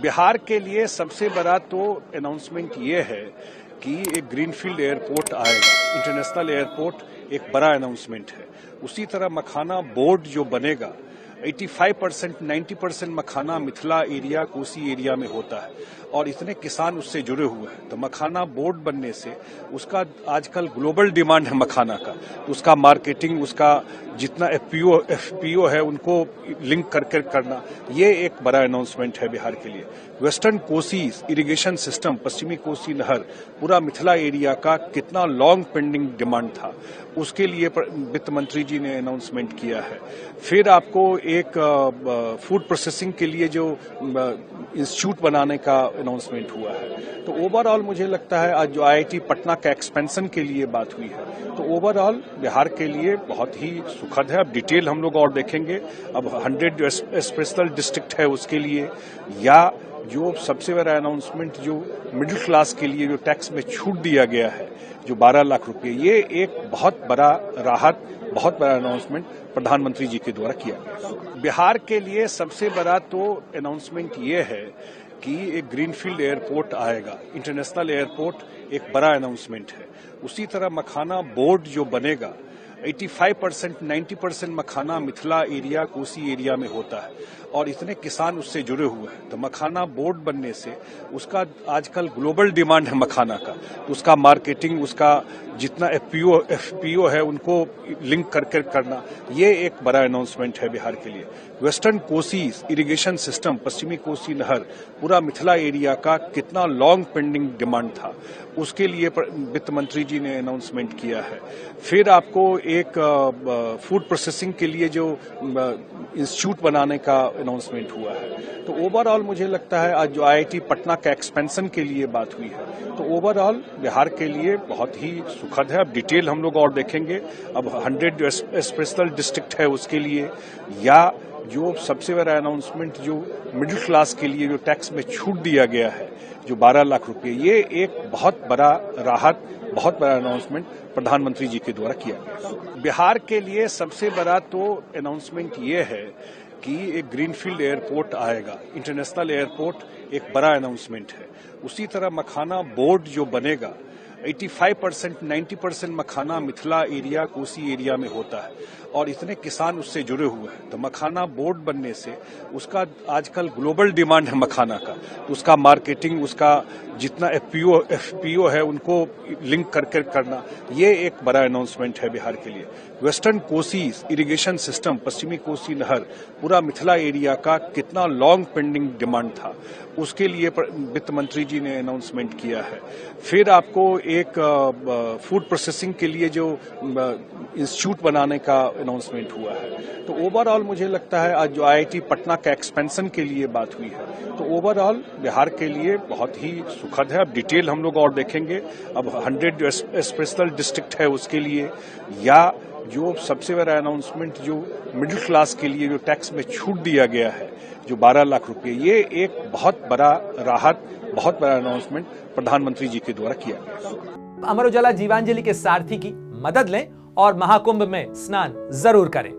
बिहार के लिए सबसे बड़ा तो अनाउंसमेंट ये है कि एक ग्रीनफील्ड एयरपोर्ट आएगा, इंटरनेशनल एयरपोर्ट एक बड़ा अनाउंसमेंट है। उसी तरह मखाना बोर्ड जो बनेगा, 85% 90% मखाना मिथिला एरिया, कोसी एरिया में होता है और इतने किसान उससे जुड़े हुए हैं। तो मखाना बोर्ड बनने से उसका आजकल ग्लोबल डिमांड है मखाना का, तो उसका मार्केटिंग, उसका जितना एफपीओ है उनको लिंक करके करना, ये एक बड़ा अनाउंसमेंट है बिहार के लिए। वेस्टर्न कोसी इरिगेशन सिस्टम, पश्चिमी कोसी नहर, पूरा मिथिला एरिया का कितना लॉन्ग पेंडिंग डिमांड था, उसके लिए वित्त मंत्री जी ने अनाउंसमेंट किया है। फिर आपको एक फूड प्रोसेसिंग के लिए जो इंस्टीट्यूट बनाने का अनाउंसमेंट हुआ है। तो ओवरऑल मुझे लगता है आज जो आईआईटी पटना का एक्सपेंशन के लिए बात हुई है, तो ओवरऑल बिहार के लिए बहुत ही सुखद है। अब डिटेल हम लोग और देखेंगे। अब 100 जो स्पेशल डिस्ट्रिक्ट है उसके लिए, या जो सबसे बड़ा अनाउंसमेंट जो मिडिल क्लास के लिए जो टैक्स में छूट दिया गया है, जो 12 लाख रुपए, ये एक बहुत बड़ा राहत, बहुत बड़ा अनाउंसमेंट प्रधानमंत्री जी के द्वारा किया गया। बिहार के लिए सबसे बड़ा तो अनाउंसमेंट ये है कि एक ग्रीनफील्ड एयरपोर्ट आएगा, इंटरनेशनल एयरपोर्ट एक बड़ा अनाउंसमेंट है। उसी तरह मखाना बोर्ड जो बनेगा, 85% 90% मखाना मिथिला एरिया, कोसी एरिया में होता है और इतने किसान उससे जुड़े हुए हैं। तो मखाना बोर्ड बनने से उसका आजकल ग्लोबल डिमांड है मखाना का, तो उसका मार्केटिंग, उसका जितना एफपीओ है उनको लिंक करके करना, ये एक बड़ा अनाउंसमेंट है बिहार के लिए। वेस्टर्न कोसी इरिगेशन सिस्टम, पश्चिमी कोसी नहर, पूरा मिथिला एरिया का कितना लॉन्ग पेंडिंग डिमांड था, उसके लिए वित्त मंत्री जी ने अनाउंसमेंट किया है। फिर आपको एक फूड प्रोसेसिंग के लिए जो इंस्टीट्यूट बनाने का अनाउंसमेंट हुआ है। तो ओवरऑल मुझे लगता है आज जो आईआईटी पटना का एक्सपेंशन के लिए बात हुई है, तो ओवरऑल बिहार के लिए बहुत ही सुखद है। अब डिटेल हम लोग और देखेंगे। अब 100 जो स्पेशल डिस्ट्रिक्ट है उसके लिए, या जो सबसे बड़ा अनाउंसमेंट जो मिडिल क्लास के लिए जो टैक्स में छूट दिया गया है, जो 12 लाख रुपए, ये एक बहुत बड़ा राहत, बहुत बड़ा अनाउंसमेंट प्रधानमंत्री जी के द्वारा किया गया। बिहार के लिए सबसे बड़ा तो अनाउंसमेंट ये है कि एक ग्रीनफील्ड एयरपोर्ट आएगा, इंटरनेशनल एयरपोर्ट एक बड़ा अनाउंसमेंट है। उसी तरह मखाना बोर्ड जो बनेगा, 85% 90% मखाना मिथिला एरिया, कोसी एरिया में होता है और इतने किसान उससे जुड़े हुए हैं। तो मखाना बोर्ड बनने से उसका आजकल ग्लोबल डिमांड है मखाना का, तो उसका मार्केटिंग, उसका जितना एफपीओ है उनको लिंक करके करना, ये एक बड़ा अनाउंसमेंट है बिहार के लिए। वेस्टर्न कोसी इरिगेशन सिस्टम, पश्चिमी कोसी नहर, पूरा मिथिला एरिया का कितना लॉन्ग पेंडिंग डिमांड था, उसके लिए वित्त मंत्री जी ने अनाउंसमेंट किया है। फिर आपको एक फूड प्रोसेसिंग के लिए जो इंस्टीट्यूट बनाने का अनाउंसमेंट हुआ है। तो ओवरऑल मुझे लगता है आज जो आईआईटी पटना का एक्सपेंशन के लिए बात हुई है, तो ओवरऑल बिहार के लिए बहुत ही सुखद है। अब डिटेल हम लोग और देखेंगे। अब 100 जो स्पेशल डिस्ट्रिक्ट है उसके लिए, या जो सबसे बड़ा अनाउंसमेंट जो मिडिल क्लास के लिए जो टैक्स में छूट दिया गया है, जो 12 लाख रुपए, ये एक बहुत बड़ा राहत, बहुत बड़ा अनाउंसमेंट प्रधानमंत्री जी के द्वारा किया गया। अमर उजाला जीवांजलि के सारथी की मदद लें और महाकुंभ में स्नान जरूर करें।